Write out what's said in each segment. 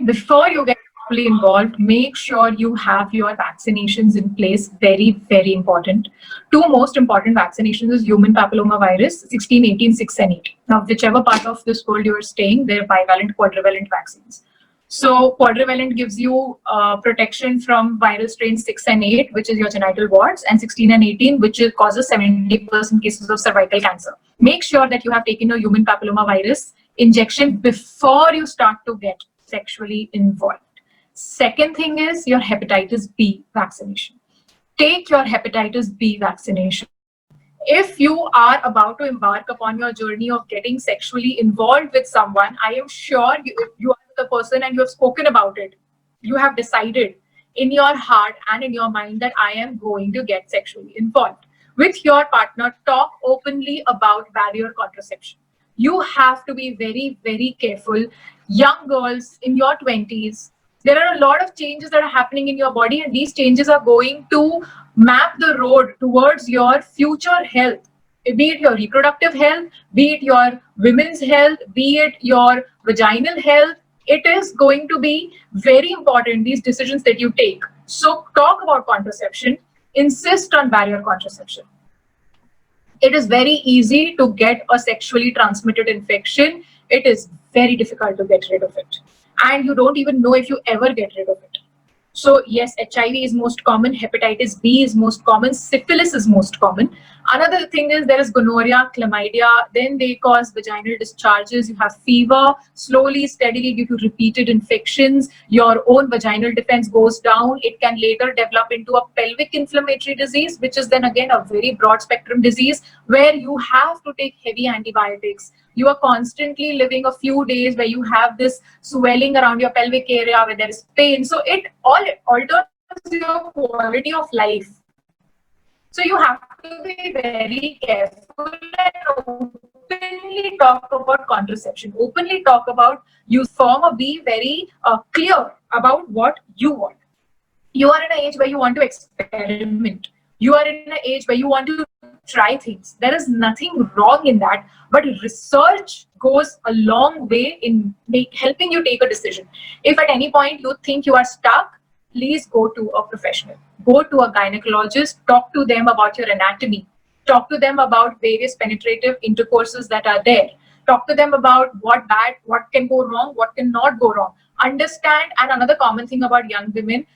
before you get fully involved, make sure you have your vaccinations in place. Very, very important. Two most important vaccinations is human papilloma virus, 16, 18, 6 and 8. Now, whichever part of this world you are staying, they're bivalent, quadrivalent vaccines. So quadrivalent gives you protection from viral strains 6 and 8, which is your genital warts, and 16 and 18, which causes 70% cases of cervical cancer. Make sure that you have taken your human papilloma virus injection before you start to get sexually involved. Second thing is your hepatitis B vaccination. Take your hepatitis B vaccination. If you are about to embark upon your journey of getting sexually involved with someone, I am sure you are the person and you have spoken about it. You have decided in your heart and in your mind that I am going to get sexually involved. With your partner, talk openly about barrier contraception. You have to be very, very careful. Young girls in your 20s, there are a lot of changes that are happening in your body, and these changes are going to map the road towards your future health, be it your reproductive health, be it your women's health, be it your vaginal health. It is going to be very important, these decisions that you take. So talk about contraception, insist on barrier contraception. It is very easy to get a sexually transmitted infection. It is very difficult to get rid of it. And you don't even know if you ever get rid of it. So yes, HIV is most common, hepatitis B is most common, syphilis is most common. Another thing is there is gonorrhea, chlamydia, then they cause vaginal discharges, you have fever, slowly, steadily due to repeated infections, your own vaginal defense goes down. It can later develop into a pelvic inflammatory disease, which is then again a very broad spectrum disease where you have to take heavy antibiotics. You are constantly living a few days where you have this swelling around your pelvic area, where there is pain. So it all alters your quality of life. So you have to be very careful and openly talk about contraception. Openly talk about use form or be very clear about what you want. You are in an age where you want to experiment. You are in an age where you want to try things. There is nothing wrong in that, but research goes a long way in helping you take a decision. If at any point you think you are stuck, please go to a professional. Go to a gynecologist, talk to them about your anatomy, talk to them about various penetrative intercourses that are there, talk to them about what can go wrong, what cannot go wrong. Understand, and another common thing about young women,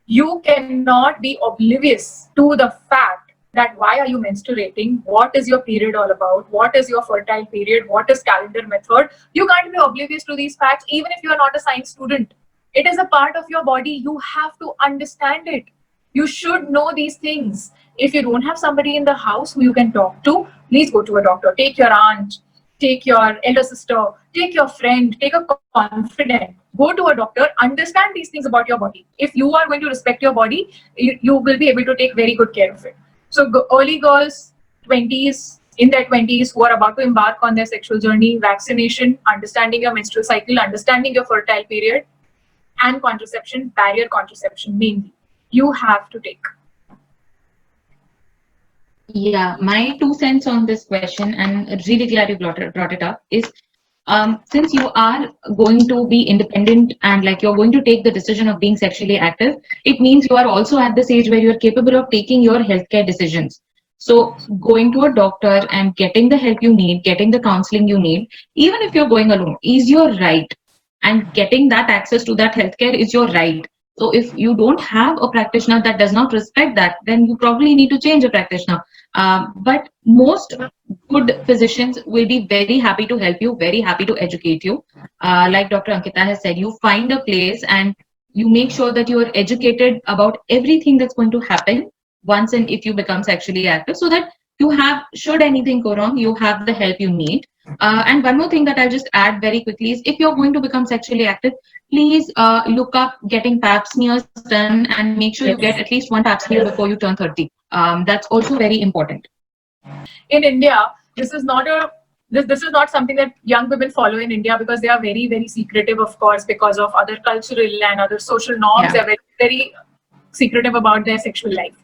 you cannot be oblivious to the fact that why are you menstruating, what is your period all about, what is your fertile period, what is calendar method. You can't be oblivious to these facts even if you are not a science student. It is a part of your body. You have to understand it. You should know these things. If you don't have somebody in the house who you can talk to, please go to a doctor. Take your aunt, take your elder sister, take your friend, take a confidant. Go to a doctor, understand these things about your body. If you are going to respect your body, you will be able to take very good care of it. So early girls, 20s, in their 20s, who are about to embark on their sexual journey, vaccination, understanding your menstrual cycle, understanding your fertile period, and contraception, barrier contraception mainly, you have to take. Yeah, my 2 cents on this question, and really glad you brought it up, is since you are going to be independent and like you're going to take the decision of being sexually active, it means you are also at this age where you're capable of taking your healthcare decisions. So going to a doctor and getting the help you need, getting the counseling you need, even if you're going alone, is your right. And getting that access to that healthcare is your right. So if you don't have a practitioner that does not respect that, then you probably need to change a practitioner. But most good physicians will be very happy to help you, very happy to educate you. Like Dr. Ankita has said, you find a place and you make sure that you are educated about everything that's going to happen once and if you become sexually active, so that you have, should anything go wrong, you have the help you need. And one more thing that I'll just add very quickly is, if you're going to become sexually active, please look up getting pap smears done and make sure you get at least one pap smear before you turn 30. That's also very important. In India, this is not something that young women follow in India, because they are very, very secretive, of course, because of other cultural and other social norms. They're very, very secretive about their sexual life.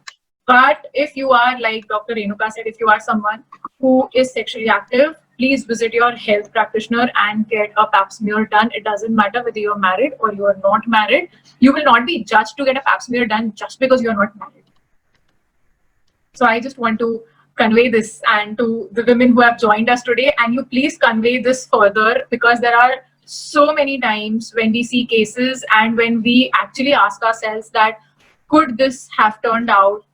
But if you are, like Dr. Renuka said, if you are someone who is sexually active, please visit your health practitioner and get a pap smear done. It doesn't matter whether you're married or you are not married. You will not be judged to get a pap smear done just because you're not married. So I just want to convey this, and to the women who have joined us today, and you please convey this further, because there are so many times when we see cases and when we actually ask ourselves that could this have turned out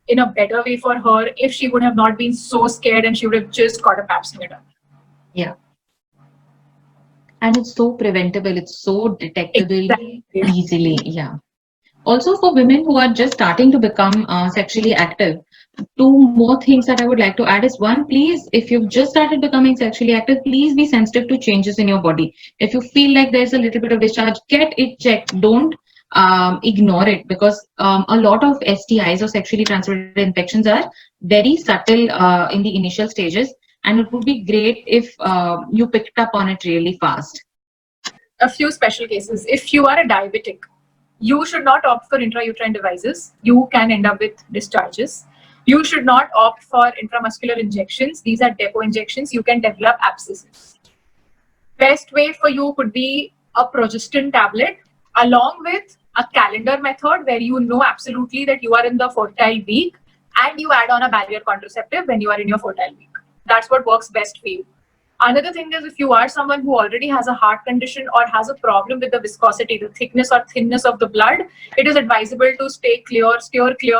in a better way for her if she would have not been so scared and she would have just got a pap smear done. Yeah. And it's so preventable, it's so detectable Exactly. easily. Yeah. Also, for women who are just starting to become sexually active, two more things that I would like to add is, one, please, if you've just started becoming sexually active, please be sensitive to changes in your body. If you feel like there's a little bit of discharge, get it checked. Don't ignore it, because a lot of STIs or sexually transmitted infections are very subtle in the initial stages, and it would be great if you picked up on it really fast. A few special cases. If you are a diabetic, you should not opt for intrauterine devices. You can end up with discharges. You should not opt for intramuscular injections. These are depot injections. You can develop abscesses. Best way for you could be a progestin tablet along with a calendar method where you know absolutely that you are in the fertile week, and you add on a barrier contraceptive when you are in your fertile week. That's what works best for you. Another thing is, if you are someone who already has a heart condition or has a problem with the viscosity, the thickness or thinness of the blood, it is advisable to steer clear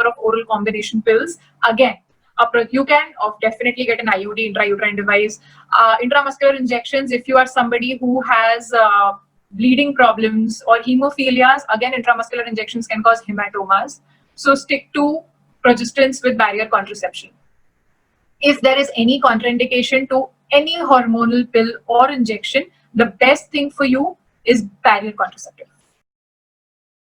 of oral combination pills. Again, you can definitely get an IUD, intrauterine device. Intramuscular injections, if you are somebody who has bleeding problems or hemophilias, again, intramuscular injections can cause hematomas. So stick to progestins with barrier contraception. If there is any contraindication to any hormonal pill or injection, the best thing for you is barrier contraceptive.